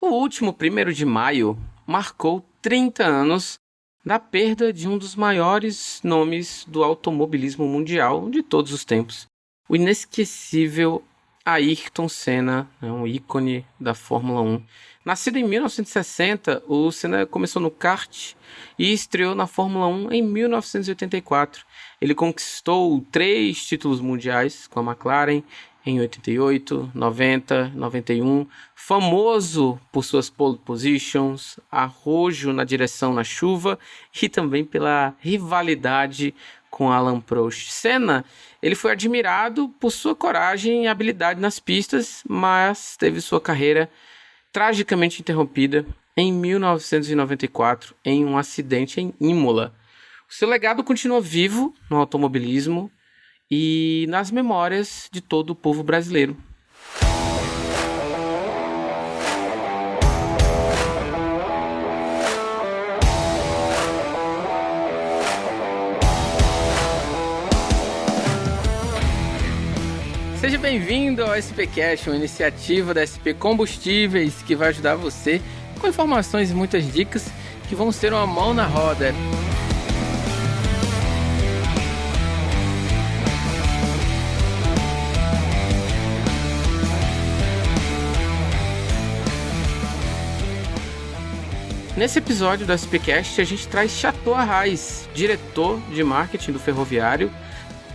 O último 1º de maio marcou 30 anos da perda de um dos maiores nomes do automobilismo mundial de todos os tempos. O inesquecível Ayrton Senna, um ícone da Fórmula 1. Nascido em 1960, o Senna começou no kart e estreou na Fórmula 1 em 1984. Ele conquistou 3 títulos mundiais com a McLaren em 88, 90, 91, famoso por suas pole positions, arrojo na direção na chuva e também pela rivalidade com Alain Prost. Senna, ele foi admirado por sua coragem e habilidade nas pistas, mas teve sua carreira tragicamente interrompida em 1994 em um acidente em Imola. O seu legado continua vivo no automobilismo e nas memórias de todo o povo brasileiro. Seja bem-vindo ao SPcast, uma iniciativa da SP Combustíveis que vai ajudar você com informações e muitas dicas que vão ser uma mão na roda. Nesse episódio do SPcast, a gente traz Chateau Arraes, diretor de marketing do Ferroviário,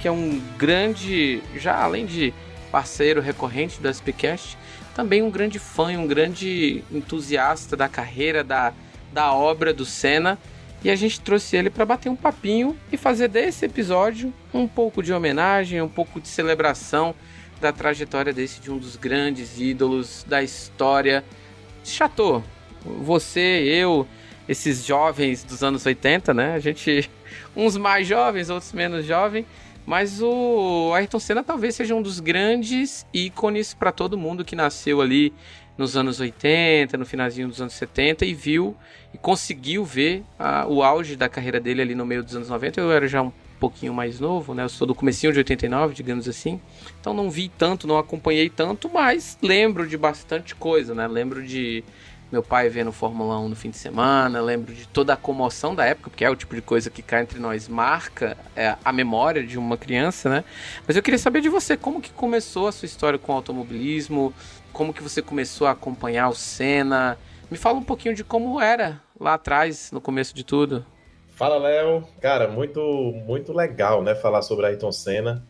que é um grande, já além de parceiro recorrente do SPcast, também um grande fã e um grande entusiasta da carreira, da obra do Senna. E a gente trouxe ele para bater um papinho e fazer desse episódio um pouco de homenagem, um pouco de celebração da trajetória de um dos grandes ídolos da história. Chateau, você, eu, esses jovens dos anos 80, né? A gente, uns mais jovens, outros menos jovens, mas o Ayrton Senna talvez seja um dos grandes ícones para todo mundo que nasceu ali nos anos 80, no finalzinho dos anos 70 e viu e conseguiu ver o auge da carreira dele ali no meio dos anos 90. Eu era já um pouquinho mais novo, né? Eu sou do comecinho de 89, digamos assim. Então não vi tanto, não acompanhei tanto, mas lembro de bastante coisa, né? Lembro de meu pai vendo Fórmula 1 no fim de semana, lembro de toda a comoção da época, porque é o tipo de coisa que cá entre nós marca a memória de uma criança, né? Mas eu queria saber de você, como que começou a sua história com o automobilismo, como que você começou a acompanhar o Senna? Me fala um pouquinho de como era lá atrás, no começo de tudo. Fala, Léo. Cara, muito legal, né, falar sobre Ayrton Senna.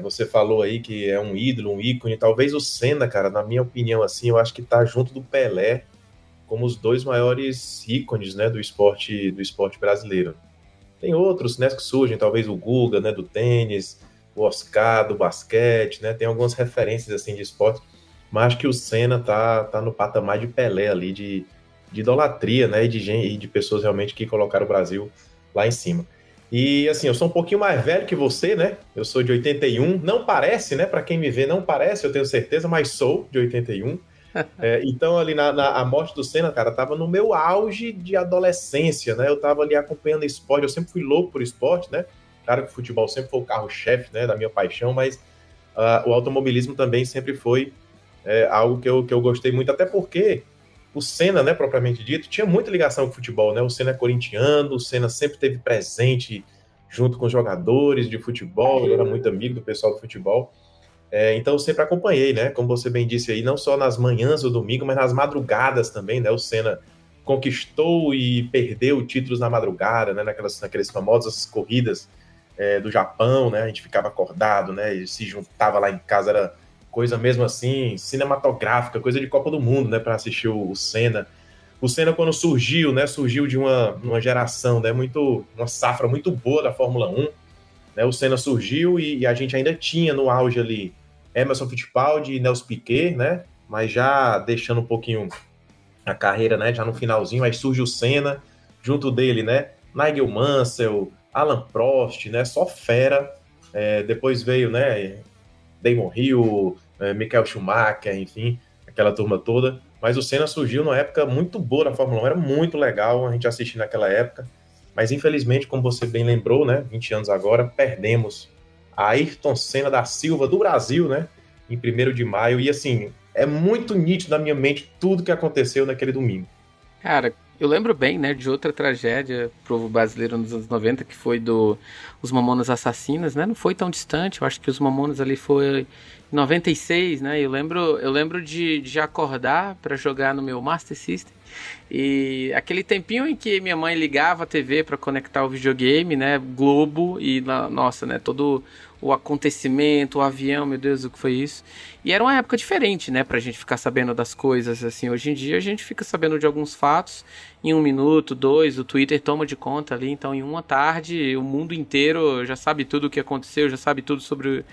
Você falou aí que é um ídolo, um ícone. Talvez o Senna, cara, na minha opinião, assim, eu acho que tá junto do Pelé como os 2 maiores ícones, né, do esporte brasileiro. Tem outros, né, que surgem, talvez o Guga, né, do tênis, o Oscar do basquete, né, tem algumas referências, assim, de esporte, mas acho que o Senna tá no patamar de Pelé ali, de idolatria, né, e de pessoas realmente que colocaram o Brasil lá em cima. E, assim, eu sou um pouquinho mais velho que você, né? Eu sou de 81. Não parece, né? Para quem me vê, não parece, eu tenho certeza, mas sou de 81. Então, ali a morte do Senna, cara, tava no meu auge de adolescência, né? Eu tava ali acompanhando esporte, eu sempre fui louco por esporte, né? Claro que o futebol sempre foi o carro-chefe, né, da minha paixão, mas o automobilismo também sempre foi algo que eu gostei muito, até porque o Senna, né, propriamente dito, tinha muita ligação com o futebol, né? O Senna é corintiano, o Senna sempre esteve presente junto com os jogadores de futebol, ele era muito amigo do pessoal do futebol. Então eu sempre acompanhei, né? Como você bem disse aí, não só nas manhãs do domingo, mas nas madrugadas também, né? O Senna conquistou e perdeu títulos na madrugada, né? Naquelas famosas corridas do Japão, né? A gente ficava acordado, né? E se juntava lá em casa, era coisa mesmo assim, cinematográfica, coisa de Copa do Mundo, né? Para assistir o Senna. O Senna, quando surgiu, né? Surgiu de uma geração, né? Uma safra muito boa da Fórmula 1, né? O Senna surgiu e a gente ainda tinha no auge ali Emerson Fittipaldi e Nelson Piquet, né? Mas já deixando um pouquinho a carreira, né? Já no finalzinho, aí surge o Senna, junto dele, né? Nigel Mansell, Alan Prost, né? Só fera. Depois veio, né? Damon Hill, Michael Schumacher, enfim, aquela turma toda. Mas o Senna surgiu numa época muito boa da Fórmula 1, era muito legal a gente assistir naquela época. Mas infelizmente, como você bem lembrou, né, 20 anos agora, perdemos a Ayrton Senna da Silva do Brasil, né, em 1º de maio. E assim, é muito nítido na minha mente tudo que aconteceu naquele domingo. Cara, eu lembro bem, né, de outra tragédia pro povo brasileiro nos anos 90, que foi do Os Mamonas Assassinas, né? Não foi tão distante, eu acho que os Mamonas ali foi em 96, né? Eu lembro de acordar para jogar no meu Master System. E aquele tempinho em que minha mãe ligava a TV para conectar o videogame, né? Globo e nossa, né, todo o acontecimento, o avião, meu Deus, o que foi isso? E era uma época diferente, né, pra gente ficar sabendo das coisas, assim. Hoje em dia a gente fica sabendo de alguns fatos em 1 minuto, dois, o Twitter toma de conta ali, então em uma tarde o mundo inteiro já sabe tudo o que aconteceu, já sabe tudo sobre...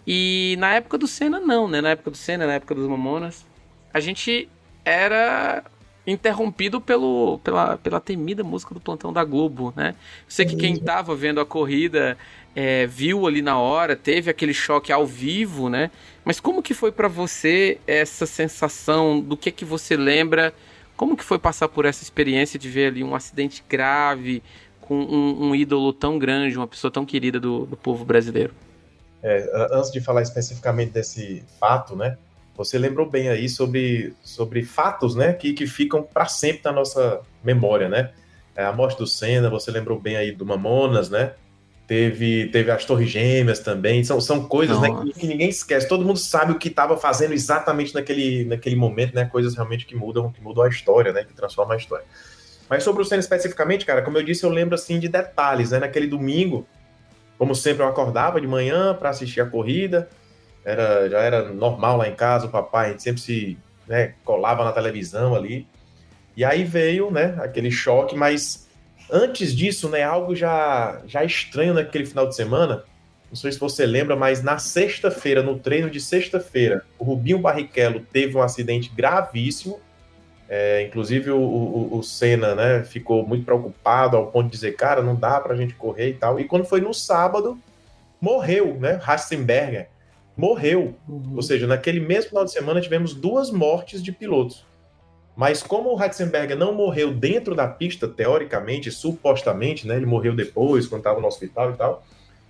E na época do Senna não, né, na época do Senna, na época dos Mamonas, a gente era interrompido pela temida música do plantão da Globo, né? Eu sei que quem tava vendo a corrida viu ali na hora, teve aquele choque ao vivo, né? Mas como que foi pra você essa sensação, do que você lembra? Como que foi passar por essa experiência de ver ali um acidente grave com um ídolo tão grande, uma pessoa tão querida do povo brasileiro? Antes de falar especificamente desse fato, né? Você lembrou bem aí sobre fatos, né? Que ficam para sempre na nossa memória, né? A morte do Senna, você lembrou bem aí do Mamonas, né? Teve as Torres Gêmeas também. São coisas, né, que Nossa. ninguém esquece. Todo mundo sabe o que estava fazendo exatamente naquele momento, né? Coisas realmente que mudam a história, né? Que transformam a história. Mas sobre o Senna especificamente, cara, como eu disse, eu lembro assim de detalhes, né? Naquele domingo, como sempre, eu acordava de manhã para assistir a corrida. Já era normal lá em casa, o papai, a gente sempre se, né, colava na televisão ali. E aí veio, né, aquele choque, mas antes disso, né, algo já estranho naquele final de semana. Não sei se você lembra, mas na sexta-feira, no treino de sexta-feira, o Rubinho Barrichello teve um acidente gravíssimo. Inclusive o Senna, né, ficou muito preocupado ao ponto de dizer, cara, não dá pra gente correr e tal. E quando foi no sábado, morreu, né? Ratzenberger morreu. Ou Uhum. seja, naquele mesmo final de semana tivemos duas mortes de pilotos. Mas como o Ratzenberger não morreu dentro da pista, teoricamente, supostamente, né? Ele morreu depois, quando estava no hospital e tal.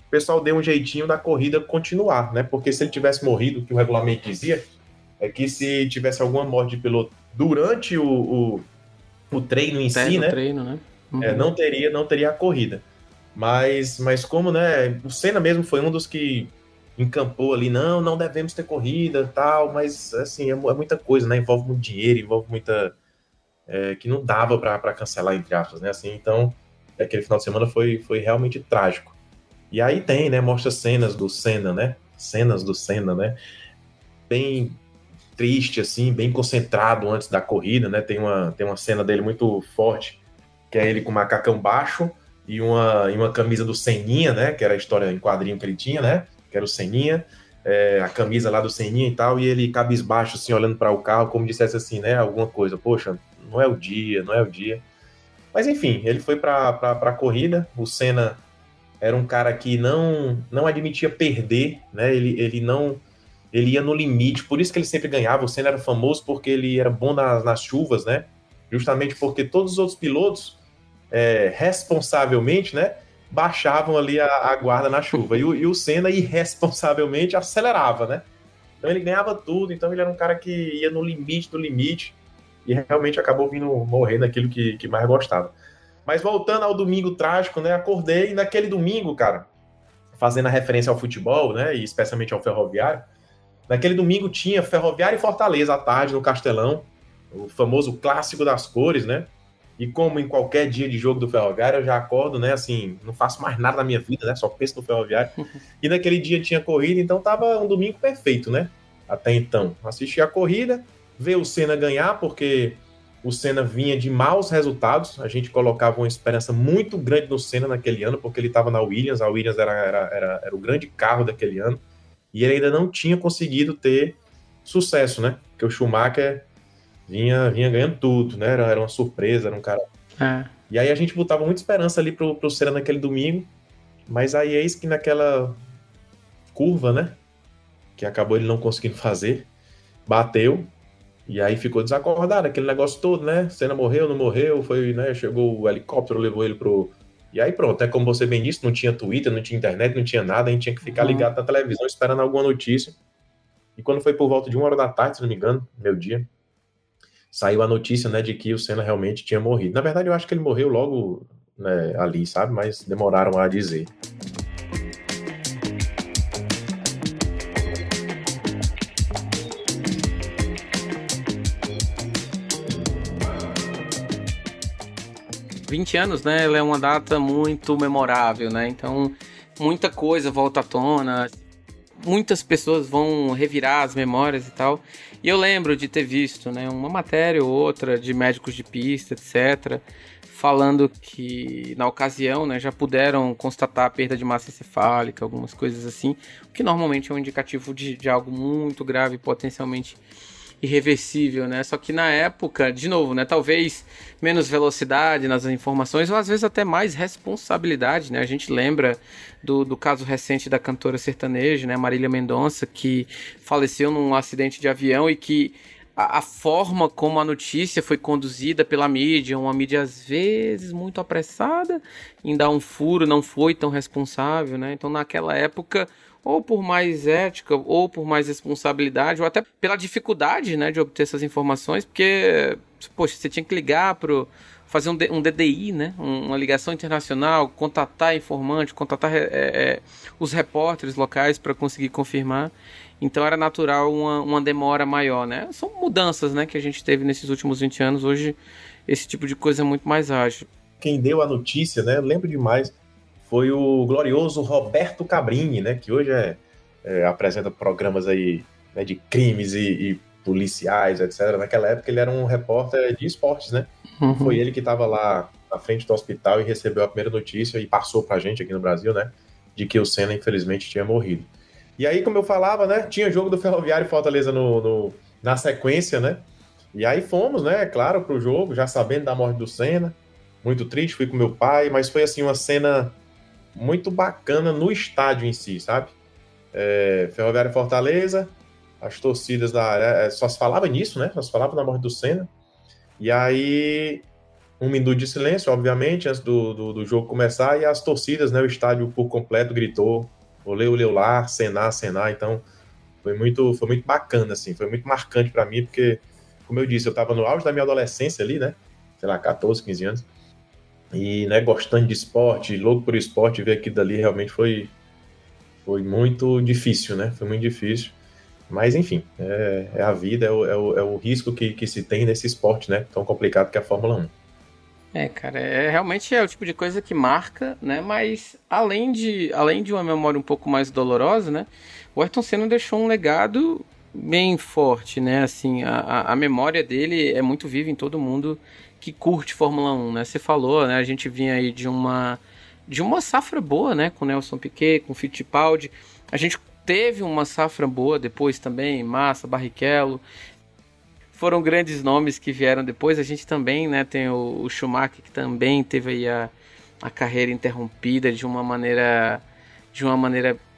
O pessoal deu um jeitinho da corrida continuar, né? Porque se ele tivesse morrido, o que o regulamento dizia, é que se tivesse alguma morte de piloto durante o treino em Até si, no né? treino, né? Uhum. Não teria a corrida. Mas como, né, o Senna mesmo foi um dos que encampou ali, não devemos ter corrida, tal, mas, assim, é muita coisa, né, envolve muito dinheiro, envolve muita, que não dava para cancelar, entre aspas, né, assim, então, aquele final de semana foi realmente trágico. E aí tem, né, mostra cenas do Senna, né, bem triste, assim, bem concentrado antes da corrida, né, tem uma cena dele muito forte, que é ele com o macacão baixo e uma camisa do Seninha, né? Que era a história em quadrinho que ele tinha, né? Que era o Seninha, a camisa lá do Seninha e tal, e ele cabisbaixo, assim, olhando para o carro, como dissesse assim, né? Alguma coisa, poxa, não é o dia, não é o dia. Mas enfim, ele foi para a corrida. O Senna era um cara que não admitia perder, né? Ele não. Ele ia no limite, por isso que ele sempre ganhava. O Senna era famoso porque ele era bom nas chuvas, né? Justamente porque todos os outros pilotos responsavelmente, né, baixavam ali a guarda na chuva. E o Senna, irresponsavelmente, acelerava, né? Então ele ganhava tudo, então ele era um cara que ia no limite do limite e realmente acabou vindo morrer naquilo que mais gostava. Mas voltando ao domingo trágico, né, acordei e naquele domingo, cara, fazendo a referência ao futebol, né, e especialmente ao Ferroviário, naquele domingo tinha Ferroviário e Fortaleza à tarde no Castelão, o famoso clássico das cores, né? E como em qualquer dia de jogo do Ferroviário, eu já acordo, né? Assim, não faço mais nada na minha vida, né? Só penso no Ferroviário. E naquele dia tinha corrida, então tava um domingo perfeito, né? Até então. Assisti a corrida, ver o Senna ganhar, porque o Senna vinha de maus resultados. A gente colocava uma esperança muito grande no Senna naquele ano, porque ele estava na Williams. A Williams era o grande carro daquele ano. E ele ainda não tinha conseguido ter sucesso, né? Porque o Schumacher vinha ganhando tudo, né? Era uma surpresa, era um cara. É. E aí a gente botava muita esperança ali pro Senna naquele domingo, mas aí eis que naquela curva, né? Que acabou ele não conseguindo fazer, bateu, e aí ficou desacordado, aquele negócio todo, né? Senna morreu, não morreu, foi, né? Chegou o helicóptero, levou ele pro. E aí pronto, é como você bem disse, não tinha Twitter, não tinha internet, não tinha nada, a gente tinha que ficar Uhum. ligado na televisão esperando alguma notícia. E quando foi por volta de 1 hora da tarde, se não me engano, meu dia, saiu a notícia, né, de que o Senna realmente tinha morrido. Na verdade, eu acho que ele morreu logo, né, ali, sabe? Mas demoraram a dizer. 20 anos, né? Ela é uma data muito memorável, né? Então, muita coisa volta à tona, muitas pessoas vão revirar as memórias e tal. E eu lembro de ter visto, né, uma matéria ou outra de médicos de pista, etc., falando que na ocasião, né, já puderam constatar a perda de massa encefálica, algumas coisas assim, o que normalmente é um indicativo de algo muito grave, potencialmente irreversível, né? Só que na época, de novo, né? Talvez menos velocidade nas informações ou às vezes até mais responsabilidade, né? A gente lembra do caso recente da cantora sertaneja, né? Marília Mendonça, que faleceu num acidente de avião e que a forma como a notícia foi conduzida pela mídia, uma mídia às vezes muito apressada em dar um furo, não foi tão responsável, né? Então naquela época ou por mais ética, ou por mais responsabilidade, ou até pela dificuldade, né, de obter essas informações, porque, poxa, você tinha que ligar para fazer um DDI, né, uma ligação internacional, contatar informante, contatar os repórteres locais para conseguir confirmar. Então era natural uma demora maior, né? São mudanças, né, que a gente teve nesses últimos 20 anos. Hoje esse tipo de coisa é muito mais ágil. Quem deu a notícia, né, eu lembro demais, foi o glorioso Roberto Cabrini, né, que hoje apresenta programas aí, né, de crimes e policiais, etc. Naquela época ele era um repórter de esportes, né? Uhum. Foi ele que estava lá na frente do hospital e recebeu a primeira notícia e passou pra gente aqui no Brasil, né, de que o Senna infelizmente tinha morrido. E aí, como eu falava, né, tinha jogo do Ferroviário e Fortaleza na sequência, né? E aí fomos, né, claro, pro jogo, já sabendo da morte do Senna. Muito triste, fui com meu pai, mas foi assim uma cena muito bacana no estádio em si, sabe? Ferroviária Fortaleza, as torcidas da área, só se falava nisso, né? Só se falava da morte do Senna. E aí, 1 minuto de silêncio, obviamente, antes do jogo começar, e as torcidas, né? O estádio por completo gritou: olê, olê, olá, Senna, Senna. Então, foi muito bacana, assim, foi muito marcante para mim, porque, como eu disse, eu estava no auge da minha adolescência ali, né? Sei lá, 14, 15 anos. E, né, gostando de esporte, louco por esporte, ver aquilo dali realmente foi muito difícil, né? Foi muito difícil. Mas, enfim, é a vida, é o risco que se tem nesse esporte, né? Tão complicado que é a Fórmula 1. Cara, realmente é o tipo de coisa que marca, né? Mas além de uma memória um pouco mais dolorosa, né? O Ayrton Senna deixou um legado bem forte, né? Assim, a memória dele é muito viva em todo mundo que curte Fórmula 1, né? Você falou, né? A gente vinha aí de uma safra boa, né? Com Nelson Piquet, com Fittipaldi. A gente teve uma safra boa depois também, Massa, Barrichello. Foram grandes nomes que vieram depois. A gente também, né, tem o Schumacher, que também teve aí a carreira interrompida de uma maneira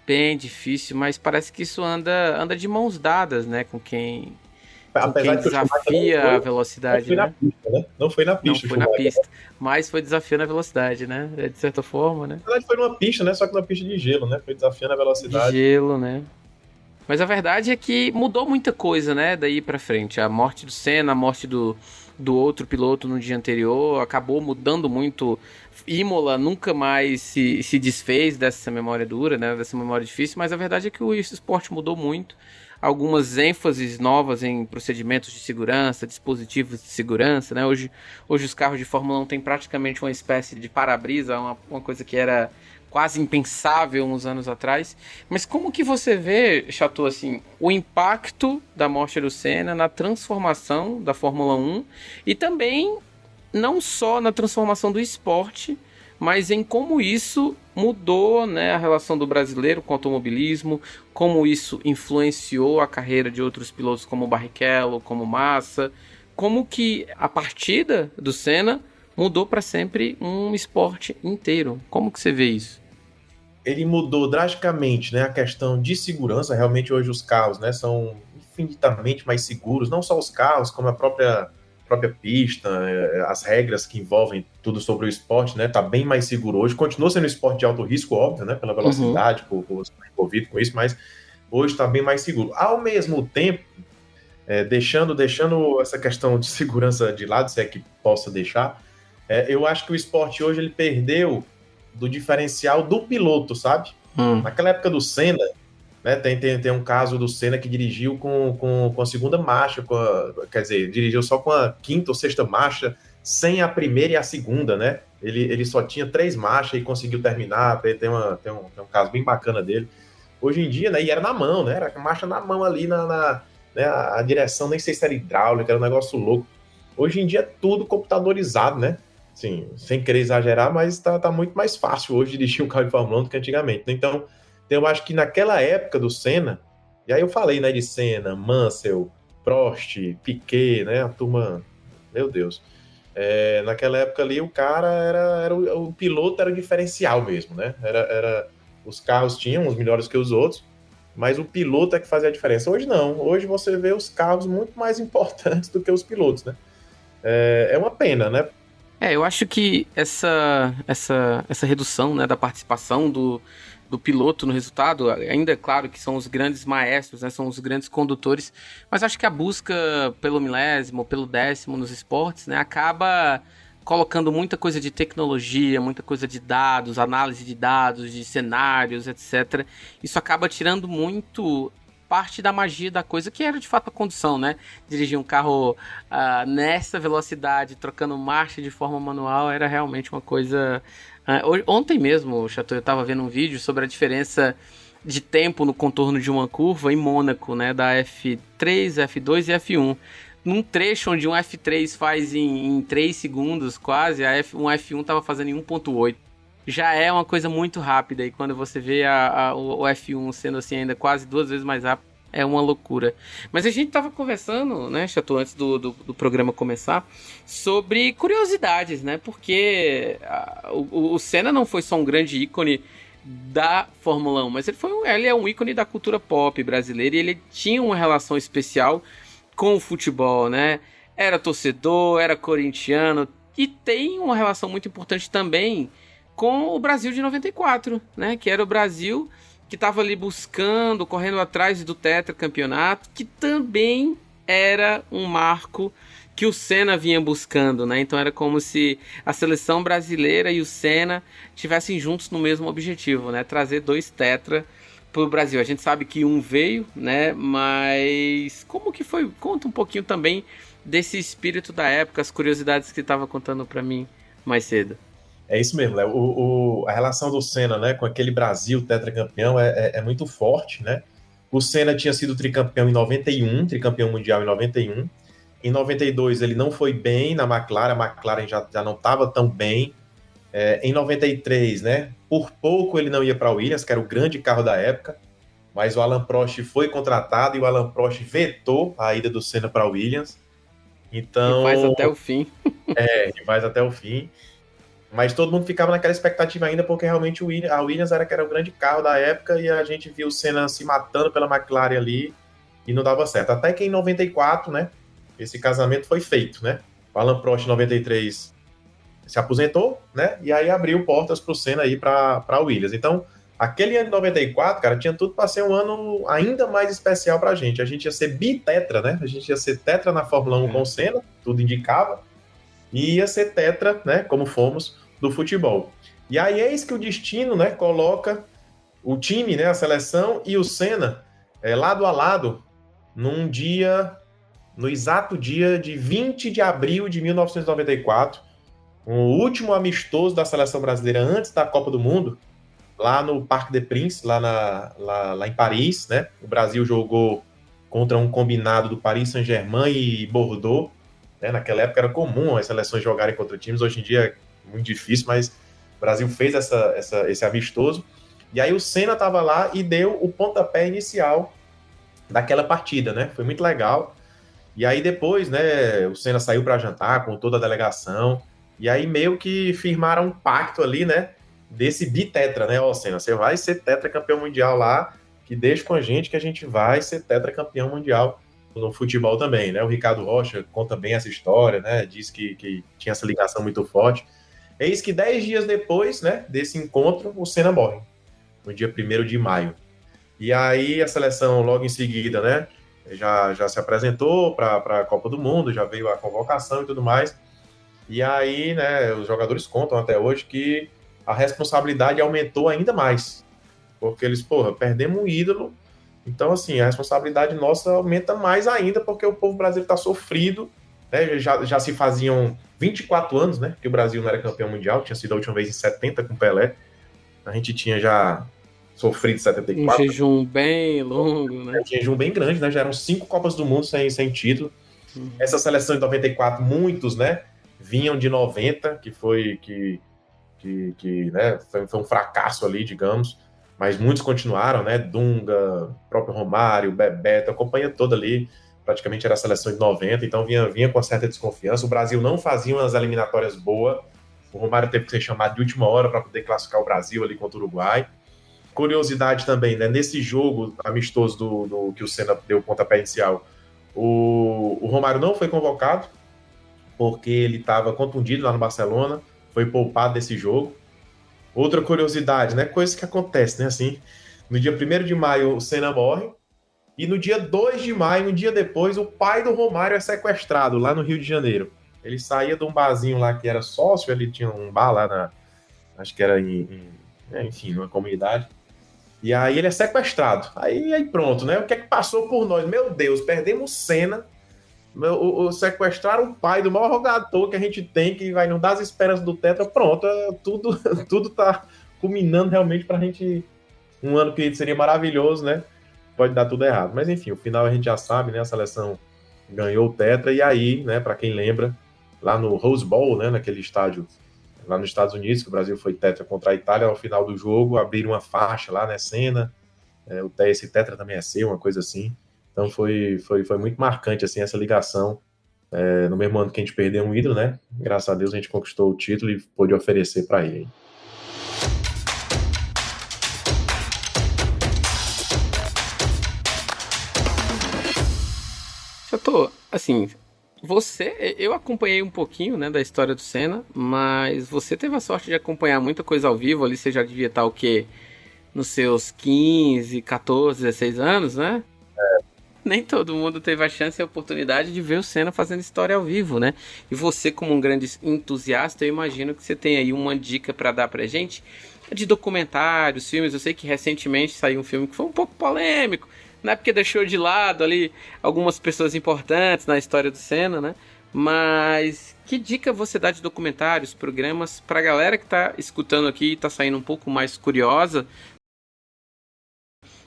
bem difícil, mas parece que isso anda de mãos dadas, né, com quem Apesar de que desafia a velocidade, não foi né? na pista, né? Não foi na Não pista o foi na Schumacher. pista, mas foi desafiando a velocidade, né? De certa forma, né? Na verdade foi numa pista, né? Só que numa pista de gelo, né? Foi desafiando a De velocidade. gelo, né? Mas a verdade é que mudou muita coisa, né, daí pra frente. A morte do Senna, a morte do outro piloto no dia anterior, acabou mudando muito. Imola nunca mais se desfez dessa memória dura, né, dessa memória difícil, mas a verdade é que o esporte mudou muito. Algumas ênfases novas em procedimentos de segurança, dispositivos de segurança, né? Hoje os carros de Fórmula 1 têm praticamente uma espécie de para-brisa, uma coisa que era quase impensável uns anos atrás. Mas como que você vê, Chateau, assim, o impacto da morte do Senna na transformação da Fórmula 1 e também não só na transformação do esporte, mas em como isso mudou, né, a relação do brasileiro com o automobilismo, como isso influenciou a carreira de outros pilotos como Barrichello, como Massa, como que a partida do Senna mudou para sempre um esporte inteiro. Como que você vê isso? Ele mudou drasticamente, né, a questão de segurança. Realmente hoje os carros, né, são infinitamente mais seguros, não só os carros, como a própria pista, as regras que envolvem tudo sobre o esporte, né, tá bem mais seguro hoje. Continua sendo um esporte de alto risco, óbvio, né, pela velocidade, por estar envolvido com isso, mas hoje está bem mais seguro. Ao mesmo tempo, deixando essa questão de segurança de lado, se é que possa deixar, eu acho que o esporte hoje ele perdeu do diferencial do piloto, sabe? Naquela época do Senna, né, tem um caso do Senna que dirigiu com a segunda marcha, quer dizer, dirigiu só com a quinta ou sexta marcha, sem a primeira e a segunda, né? Ele só tinha 3 marchas e conseguiu terminar. Tem um caso bem bacana dele. Hoje em dia, né? E era na mão, né? Era a marcha na mão ali né, a direção, nem sei se era hidráulica, era um negócio louco. Hoje em dia é tudo computadorizado, né? Assim, sem querer exagerar, mas tá muito mais fácil hoje dirigir um carro de Fórmula 1 do que antigamente. Então, eu acho que naquela época do Senna, e aí eu falei, né, de Senna, Mansell, Prost, Piquet, né? A turma, meu Deus. Naquela época ali, o cara o piloto era o diferencial mesmo, né? Os carros tinham os melhores que os outros, mas o piloto é que fazia a diferença. Hoje não. Hoje você vê os carros muito mais importantes do que os pilotos, né? É uma pena, né? Eu acho que essa redução, né, da participação do piloto no resultado, ainda é claro que são os grandes maestros, né, são os grandes condutores, mas acho que a busca pelo milésimo, pelo décimo nos esportes, né, acaba colocando muita coisa de tecnologia, muita coisa de dados, análise de dados, de cenários, etc. Isso acaba tirando muito parte da magia da coisa, que era de fato a condução, né? Dirigir um carro nessa velocidade, trocando marcha de forma manual, era realmente uma coisa... Ontem mesmo, Chateau, eu estava vendo um vídeo sobre a diferença de tempo no contorno de uma curva em Mônaco, né? Da F3, F2 e F1. Num trecho onde um F3 faz em 3 segundos quase, um F1 estava fazendo em 1.8. Já é uma coisa muito rápida, e quando você vê o F1 sendo assim ainda quase 2 vezes mais rápido, é uma loucura. Mas a gente tava conversando, né, Chato, antes do programa começar, sobre curiosidades, né, porque o Senna não foi só um grande ícone da Fórmula 1, mas ele é um ícone da cultura pop brasileira, e ele tinha uma relação especial com o futebol, né, era torcedor, era corintiano, e tem uma relação muito importante também com o Brasil de 94, né? Que era o Brasil que estava ali buscando, correndo atrás do tetracampeonato, que também era um marco que o Senna vinha buscando, né? Então era como se a seleção brasileira e o Senna estivessem juntos no mesmo objetivo, né? Trazer 2 tetra para o Brasil. A gente sabe que um veio, né? Mas como que foi? Conta um pouquinho também desse espírito da época, as curiosidades que você estava contando para mim mais cedo. É isso mesmo, Léo. A relação do Senna, né, com aquele Brasil tetracampeão é muito forte, né? O Senna tinha sido tricampeão em 91, tricampeão mundial em 91. Em 92 ele não foi bem na McLaren, a McLaren já não estava tão bem. Em 93, né, por pouco ele não ia para a Williams, que era o grande carro da época, mas o Alain Prost foi contratado e o Alain Prost vetou a ida do Senna para a Williams. E Então, faz até o fim. e vai até o fim. Mas todo mundo ficava naquela expectativa ainda, porque realmente a Williams era o grande carro da época e a gente viu o Senna se matando pela McLaren ali e não dava certo. Até que em 94, né, esse casamento foi feito, né? O Alain Prost em 93 se aposentou, né? E aí abriu portas para o Senna ir para a Williams. Então, aquele ano de 94, cara, tinha tudo para ser um ano ainda mais especial para a gente. A gente ia ser bitetra, né? A gente ia ser tetra na Fórmula 1 com o Senna, tudo indicava, e ia ser tetra, né? Como fomos do futebol. E aí eis que o destino, né, coloca o time, né, a seleção e o Senna lado a lado no exato dia de 20 de abril de 1994, o último amistoso da seleção brasileira antes da Copa do Mundo, lá no Parc des Princes, lá em Paris, né? O Brasil jogou contra um combinado do Paris Saint-Germain e Bordeaux, né? Naquela época era comum as seleções jogarem contra times, hoje em dia muito difícil, mas o Brasil fez esse amistoso, e aí o Senna estava lá e deu o pontapé inicial daquela partida, né? Foi muito legal. E aí depois, né, o Senna saiu para jantar com toda a delegação, e aí meio que firmaram um pacto ali, né, desse bitetra, né? Ó, Senna, você vai ser tetracampeão mundial lá, que deixa com a gente vai ser tetracampeão mundial no futebol também, né? O Ricardo Rocha conta bem essa história, né? Diz que tinha essa ligação muito forte. Eis que 10 dias depois, né, desse encontro, o Senna morre, no dia 1º de maio. E aí a seleção, logo em seguida, né, já se apresentou para a Copa do Mundo, já veio a convocação e tudo mais. E aí, né, os jogadores contam até hoje que a responsabilidade aumentou ainda mais. Porque eles, porra, perdemos um ídolo. Então, assim, a responsabilidade nossa aumenta mais ainda, porque o povo brasileiro está sofrido. Né? Já se faziam 24 anos, né? Que o Brasil não era campeão mundial, tinha sido a última vez em 70 com Pelé. A gente tinha já sofrido em Um 74. jejum bem longo, né? Um jejum bem grande, né? Já eram 5 Copas do Mundo sem título. Uhum. Essa seleção de 94, muitos, né? Vinham de 90, que foi né, foi um fracasso ali, digamos, mas muitos continuaram, né? Dunga, próprio Romário, Bebeto, a companhia toda ali, praticamente era a seleção de 90, então vinha com uma certa desconfiança. O Brasil não fazia umas eliminatórias boas, o Romário teve que ser chamado de última hora para poder classificar o Brasil ali contra o Uruguai. Curiosidade também, né? Nesse jogo amistoso que o Senna deu o pontapé inicial, o Romário não foi convocado, porque ele estava contundido lá no Barcelona, foi poupado desse jogo. Outra curiosidade, né? Coisa que acontece, né? Assim, no dia 1º de maio, o Senna morre. E no dia 2 de maio, um dia depois, o pai do Romário é sequestrado lá no Rio de Janeiro. Ele saía de um barzinho lá que era sócio, ele tinha um bar lá acho que era enfim, numa comunidade. E aí ele é sequestrado. Aí pronto, né? O que é que passou por nós? Meu Deus, perdemos Senna, sequestraram o pai do maior jogador que a gente tem, que vai nos dar as esperanças do Tetra. Pronto, tudo, tudo tá culminando realmente pra gente. Um ano que seria maravilhoso, né? Pode dar tudo errado. Mas enfim, o final a gente já sabe, né? A seleção ganhou o Tetra, e aí, né, para quem lembra, lá no Rose Bowl, né, naquele estádio lá nos Estados Unidos, que o Brasil foi Tetra contra a Itália, ao final do jogo, abriram uma faixa lá, né, Senna, esse Tetra também é seu, uma coisa assim. Então foi muito marcante, assim, essa ligação. No mesmo ano que a gente perdeu um ídolo, né? Graças a Deus a gente conquistou o título e pôde oferecer para ele. Eu tô, assim, eu acompanhei um pouquinho, né, da história do Senna, mas você teve a sorte de acompanhar muita coisa ao vivo ali, você já devia estar o quê? Nos seus 15, 14, 16 anos, né? Nem todo mundo teve a chance e a oportunidade de ver o Senna fazendo história ao vivo, né? E você, como um grande entusiasta, eu imagino que você tem aí uma dica para dar pra gente de documentários, filmes. Eu sei que recentemente saiu um filme que foi um pouco polêmico, né? Porque deixou de lado ali algumas pessoas importantes na história do Senna, né? Mas que dica você dá de documentários, programas pra galera que tá escutando aqui e tá saindo um pouco mais curiosa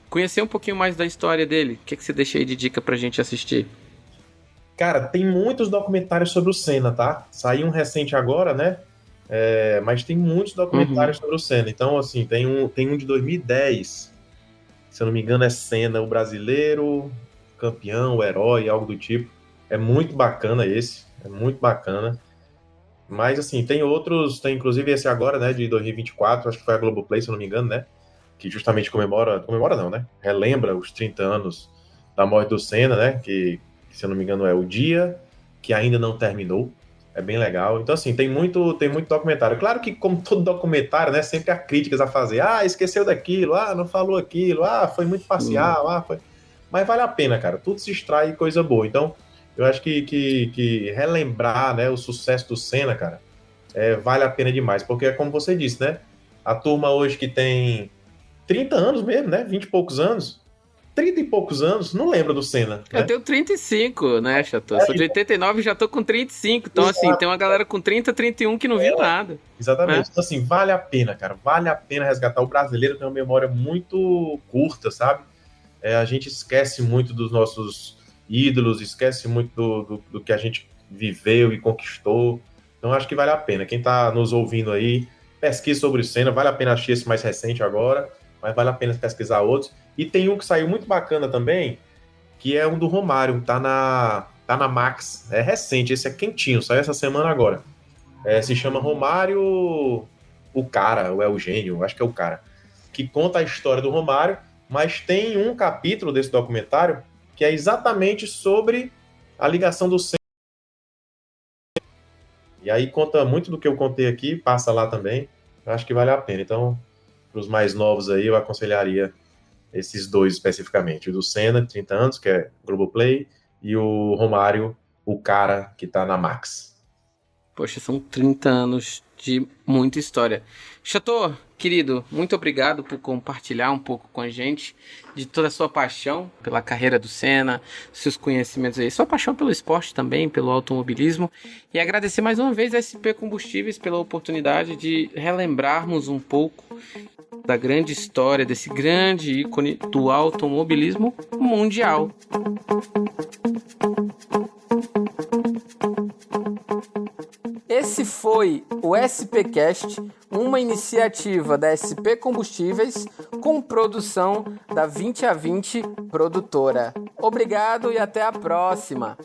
conhecer um pouquinho mais da história dele? O que, é que você deixa aí de dica pra gente assistir? Cara, tem muitos documentários sobre o Senna, tá? Saiu um recente agora, né? Mas tem muitos Uhum. documentários sobre o Senna. Então, assim, tem um de 2010, se eu não me engano, é Senna, o brasileiro, campeão, o herói, algo do tipo. É muito bacana esse, é muito bacana. Mas, assim, tem outros, tem inclusive esse agora, né, de 2024, acho que foi a Globoplay, se eu não me engano, né? Que justamente comemora não, né? Relembra os 30 anos da morte do Senna, né? Que, se eu não me engano, é o dia que ainda não terminou. É bem legal. Então, assim, tem muito documentário. Claro que, como todo documentário, né? Sempre há críticas a fazer. Ah, esqueceu daquilo. Ah, não falou aquilo. Ah, foi muito Sim. parcial. Ah, foi... Mas vale a pena, cara. Tudo se extrai coisa boa. Então, eu acho que relembrar, né, o sucesso do Senna, cara, vale a pena demais. Porque é como você disse, né? A turma hoje que tem 30 anos mesmo, né? 20 e poucos anos. 30 e poucos anos, não lembra do Senna, Eu né? tenho 35, né, Chato? Eu sou de 89 e já tô com 35. Então, assim, tem Exato, uma galera com 30, 31 que não viu nada, né? exatamente. Então, assim, vale a pena, cara. Vale a pena resgatar. O brasileiro tem uma memória muito curta, sabe? A gente esquece muito dos nossos ídolos, esquece muito do que a gente viveu e conquistou. Então, acho que vale a pena. Quem tá nos ouvindo aí, pesquise sobre o Senna. Vale a pena assistir esse mais recente agora, mas vale a pena pesquisar outros. E tem um que saiu muito bacana também, que é um do Romário, tá na Max. É recente, esse é quentinho, saiu essa semana agora. Se chama Romário, o cara, o Eugênio, acho que é o cara, que conta a história do Romário, mas tem um capítulo desse documentário que é exatamente sobre a ligação do Senna. E aí conta muito do que eu contei aqui, passa lá também. Eu acho que vale a pena. Então, para os mais novos aí, eu aconselharia esses dois especificamente, o do Senna, 30 anos, que é Globoplay, e o Romário, o cara que tá na Max. Poxa, são 30 anos de muita história. Chateau, querido, muito obrigado por compartilhar um pouco com a gente de toda a sua paixão pela carreira do Senna, seus conhecimentos aí, sua paixão pelo esporte também, pelo automobilismo. E agradecer mais uma vez a SP Combustíveis pela oportunidade de relembrarmos um pouco da grande história, desse grande ícone do automobilismo mundial. Esse foi o SPcast, uma iniciativa da SP Combustíveis com produção da 20 a 20 produtora. Obrigado e até a próxima!